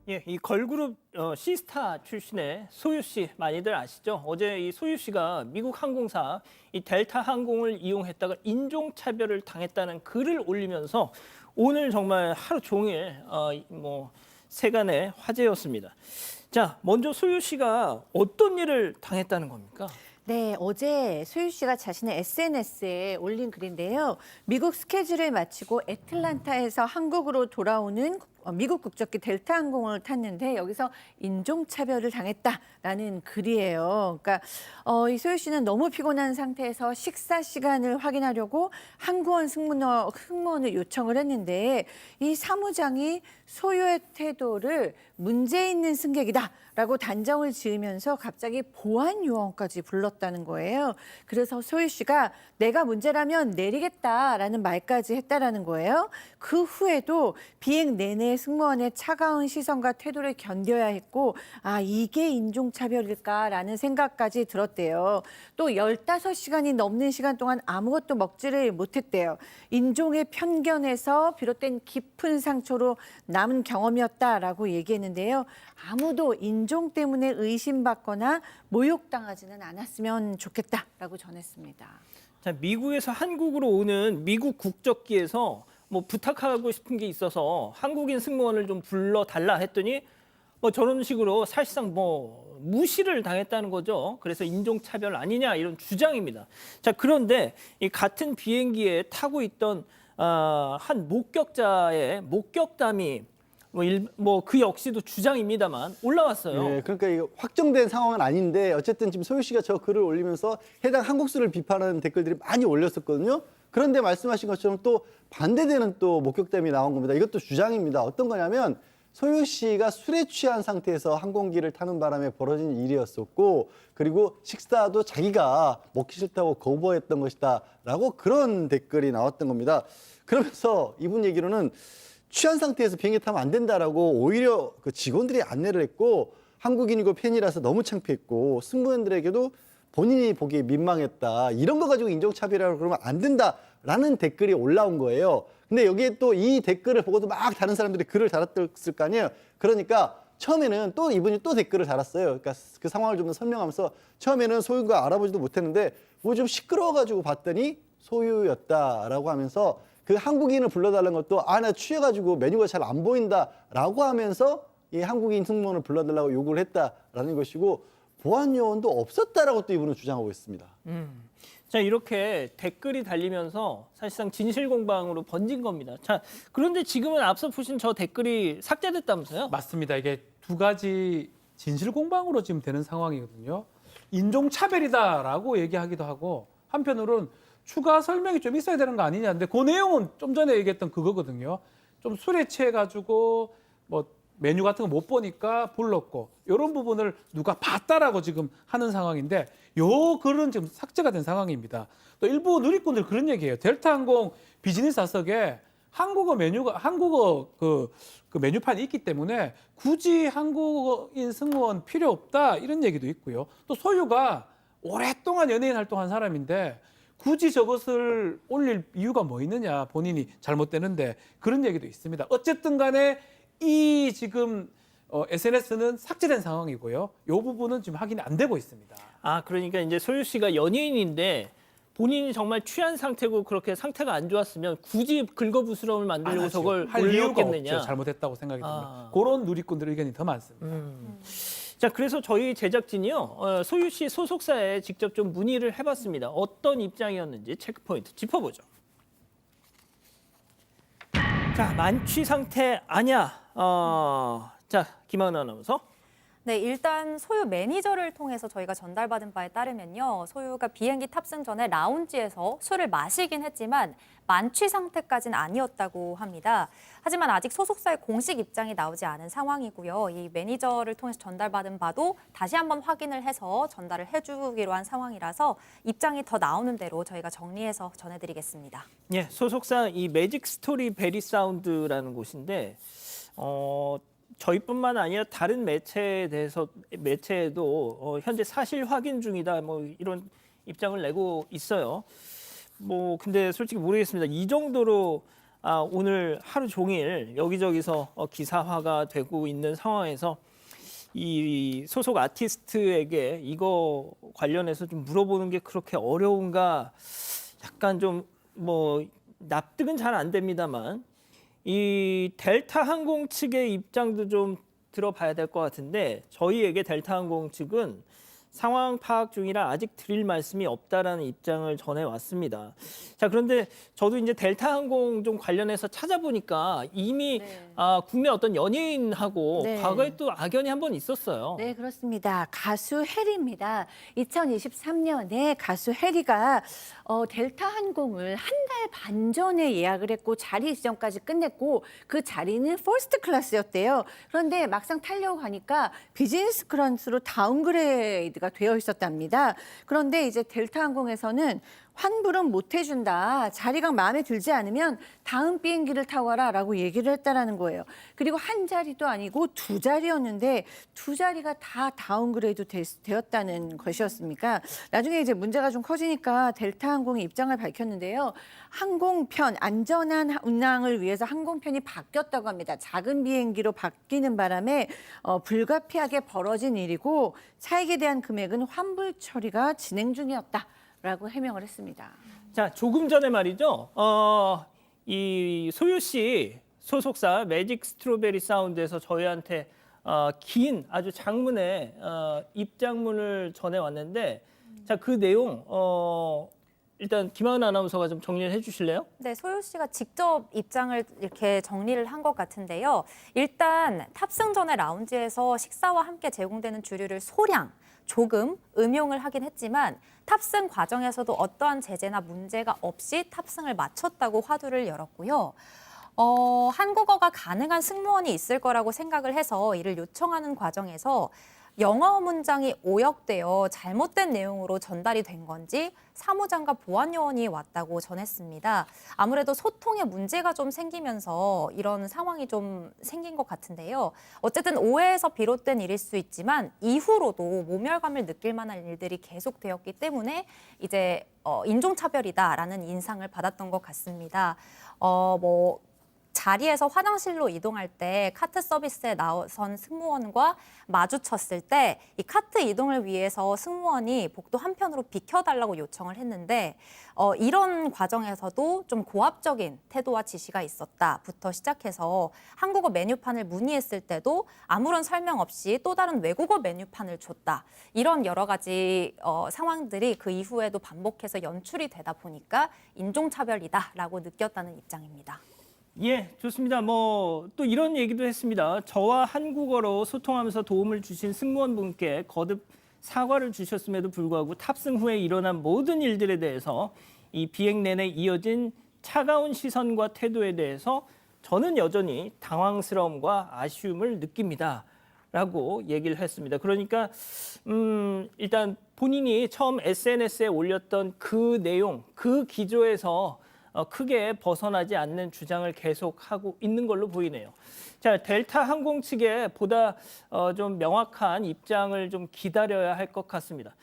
예, 이 걸그룹 시스타 출신의 소유 씨 많이들 아시죠? 어제 이 소유 씨가 미국 항공사 이 델타 항공을 이용했다가 인종차별을 당했다는 글을 올리면서 오늘 정말 하루 종일 세간의 화제였습니다. 자, 먼저 소유 씨가 어떤 일을 당했다는 겁니까? 네, 어제 소유 씨가 자신의 SNS에 올린 글인데요. 미국 스케줄을 마치고 애틀란타에서 한국으로 돌아오는 미국 국적기 델타 항공을 탔는데 여기서 인종차별을 당했다라는 글이에요. 그러니까 이 소유 씨는 너무 피곤한 상태에서 식사 시간을 확인하려고 항공원 승무원을 요청을 했는데 이 사무장이 소유의 태도를 문제 있는 승객이다라고 단정을 지으면서 갑자기 보안 요원까지 불렀다는 거예요. 그래서 소유 씨가 내가 문제라면 내리겠다라는 말까지 했다라는 거예요. 그 후에도 비행 내내 승무원의 차가운 시선과 태도를 견뎌야 했고 이게 인종차별일까라는 생각까지 들었대요. 또 15시간이 넘는 시간 동안 아무것도 먹지를 못했대요. 인종의 편견에서 비롯된 깊은 상처로 남은 경험이었다라고 얘기했는데요. 아무도 인종 때문에 의심받거나 모욕당하지는 않았으면 좋겠다라고 전했습니다. 자, 미국에서 한국으로 오는 미국 국적기에서 부탁하고 싶은 게 있어서 한국인 승무원을 좀 불러달라 했더니 저런 식으로 사실상 무시를 당했다는 거죠. 그래서 인종차별 아니냐 이런 주장입니다. 자, 그런데 이 같은 비행기에 타고 있던 한 목격자의 목격담이 그 역시도 주장입니다만 올라왔어요. 예, 그러니까 이거 확정된 상황은 아닌데 어쨌든 지금 소유 씨가 저 글을 올리면서 해당 항공수를 비판하는 댓글들이 많이 올렸었거든요. 그런데 말씀하신 것처럼 또 반대되는 또 목격담이 나온 겁니다. 이것도 주장입니다. 어떤 거냐면 소유 씨가 술에 취한 상태에서 항공기를 타는 바람에 벌어진 일이었었고 그리고 식사도 자기가 먹기 싫다고 거부했던 것이다라고 그런 댓글이 나왔던 겁니다. 그러면서 이분 얘기로는 취한 상태에서 비행기 타면 안 된다라고 오히려 그 직원들이 안내를 했고 한국인이고 팬이라서 너무 창피했고 승무원들에게도 본인이 보기에 민망했다. 이런 거 가지고 인종차별이라고 그러면 안 된다라는 댓글이 올라온 거예요. 근데 여기에 또 이 댓글을 보고도 막 다른 사람들이 글을 달았을 거 아니에요. 그러니까 처음에는 또 이분이 또 댓글을 달았어요. 그러니까 그 상황을 좀 더 설명하면서 처음에는 소유가 알아보지도 못했는데 좀 시끄러워가지고 봤더니 소유였다라고 하면서 그 한국인을 불러달라는 것도 나 취해가지고 메뉴가 잘 안 보인다라고 하면서 이 한국인 승무원을 불러달라고 요구를 했다라는 것이고 보안 요원도 없었다라고 또 이분은 주장하고 있습니다. 자, 이렇게 댓글이 달리면서 사실상 진실공방으로 번진 겁니다. 자, 그런데 지금은 앞서 보신 저 댓글이 삭제됐다면서요? 맞습니다. 이게 두 가지 진실 공방으로 지금 되는 상황이거든요. 인종차별이다라고 얘기하기도 하고 한편으로는 추가 설명이 좀 있어야 되는 거 아니냐는데 그 내용은 좀 전에 얘기했던 그거거든요. 좀 술에 취해가지고 메뉴 같은 거 못 보니까 불렀고 이런 부분을 누가 봤다라고 지금 하는 상황인데 요 글은 지금 삭제가 된 상황입니다. 또 일부 누리꾼들 그런 얘기예요. 델타항공 비즈니스 좌석에 한국어 그 메뉴판이 있기 때문에 굳이 한국인 승무원 필요 없다 이런 얘기도 있고요. 또 소유가 오랫동안 연예인 활동한 사람인데 굳이 저것을 올릴 이유가 뭐 있느냐 본인이 잘못되는데 그런 얘기도 있습니다. 어쨌든 간에 이 지금 SNS는 삭제된 상황이고요. 이 부분은 지금 확인이 안 되고 있습니다. 그러니까 이제 소유 씨가 연예인인데 본인이 정말 취한 상태고 그렇게 상태가 안 좋았으면 굳이 긁어부스럼을 만들려고 저걸 할 이유가 올렸겠느냐. 없죠. 잘못했다고 생각이 듭니다. 그런 누리꾼들 의견이 더 많습니다. 자, 그래서 저희 제작진이요, 소유 씨 소속사에 직접 좀 문의를 해봤습니다. 어떤 입장이었는지 체크포인트 짚어보죠. 자, 만취 상태 아니야. 자, 김하은 아나운서. 네, 일단 소유 매니저를 통해서 저희가 전달받은 바에 따르면요. 소유가 비행기 탑승 전에 라운지에서 술을 마시긴 했지만 만취 상태까지는 아니었다고 합니다. 하지만 아직 소속사의 공식 입장이 나오지 않은 상황이고요. 이 매니저를 통해서 전달받은 바도 다시 한번 확인을 해서 전달을 해주기로 한 상황이라서 입장이 더 나오는 대로 저희가 정리해서 전해드리겠습니다. 예, 소속사 이 매직 스토리 베리 사운드라는 곳인데 저희뿐만 아니라 다른 매체에도 현재 사실 확인 중이다 이런 입장을 내고 있어요. 근데 솔직히 모르겠습니다. 이 정도로 오늘 하루 종일 여기저기서 기사화가 되고 있는 상황에서 이 소속 아티스트에게 이거 관련해서 좀 물어보는 게 그렇게 어려운가 약간 좀 뭐 납득은 잘 안 됩니다만 이 델타 항공 측의 입장도 좀 들어봐야 될 것 같은데 저희에게 델타 항공 측은 상황 파악 중이라 아직 드릴 말씀이 없다라는 입장을 전해왔습니다. 자, 그런데 저도 이제 델타 항공 좀 관련해서 찾아보니까 이미 국내 어떤 연예인하고 네. 과거에 또 악연이 한 번 있었어요. 네, 그렇습니다. 가수 해리입니다. 2023년에 가수 해리가 델타 항공을 한 달 반 전에 예약을 했고 자리 지정까지 끝냈고 그 자리는 퍼스트 클래스였대요. 그런데 막상 타려고 하니까 비즈니스 클래스로 다운그레이드가 되어 있었답니다. 그런데 이제 델타 항공에서는 환불은 못 해준다. 자리가 마음에 들지 않으면 다음 비행기를 타고 와라라고 얘기를 했다라는 거예요. 그리고 한 자리도 아니고 두 자리였는데 두 자리가 다 다운그레이드 되었다는 것이었습니까? 나중에 이제 문제가 좀 커지니까 델타 항공이 입장을 밝혔는데요. 항공편 안전한 운항을 위해서 항공편이 바뀌었다고 합니다. 작은 비행기로 바뀌는 바람에 불가피하게 벌어진 일이고 차익에 대한 금액은 환불 처리가 진행 중이었다. 라고 해명을 했습니다. 자, 조금 전에 말이죠. 이 소유 씨 소속사 매직 스트로베리 사운드에서 저희한테 긴 아주 장문의 입장문을 전해왔는데 자, 그 내용 일단 김하은 아나운서가 좀 정리를 해주실래요? 네, 소유 씨가 직접 입장을 이렇게 정리를 한 것 같은데요. 일단 탑승 전에 라운지에서 식사와 함께 제공되는 주류를 조금 음용을 하긴 했지만 탑승 과정에서도 어떠한 제재나 문제가 없이 탑승을 마쳤다고 화두를 열었고요. 한국어가 가능한 승무원이 있을 거라고 생각을 해서 이를 요청하는 과정에서 영어 문장이 오역되어 잘못된 내용으로 전달이 된 건지 사무장과 보안요원이 왔다고 전했습니다. 아무래도 소통에 문제가 좀 생기면서 이런 상황이 좀 생긴 것 같은데요. 어쨌든 오해에서 비롯된 일일 수 있지만 이후로도 모멸감을 느낄 만한 일들이 계속되었기 때문에 이제 인종차별이다라는 인상을 받았던 것 같습니다. 자리에서 화장실로 이동할 때 카트 서비스에 나선 승무원과 마주쳤을 때 이 카트 이동을 위해서 승무원이 복도 한편으로 비켜달라고 요청을 했는데 이런 과정에서도 좀 고압적인 태도와 지시가 있었다부터 시작해서 한국어 메뉴판을 문의했을 때도 아무런 설명 없이 또 다른 외국어 메뉴판을 줬다. 이런 여러 가지 상황들이 그 이후에도 반복해서 연출이 되다 보니까 인종차별이다라고 느꼈다는 입장입니다. 예, 좋습니다. 뭐 또 이런 얘기도 했습니다. 저와 한국어로 소통하면서 도움을 주신 승무원분께 거듭 사과를 주셨음에도 불구하고 탑승 후에 일어난 모든 일들에 대해서 이 비행 내내 이어진 차가운 시선과 태도에 대해서 저는 여전히 당황스러움과 아쉬움을 느낍니다. 라고 얘기를 했습니다. 그러니까 일단 본인이 처음 SNS에 올렸던 그 내용, 그 기조에서 크게 벗어나지 않는 주장을 계속하고 있는 걸로 보이네요. 자, 델타 항공 측에 보다 좀 명확한 입장을 좀 기다려야 할 것 같습니다.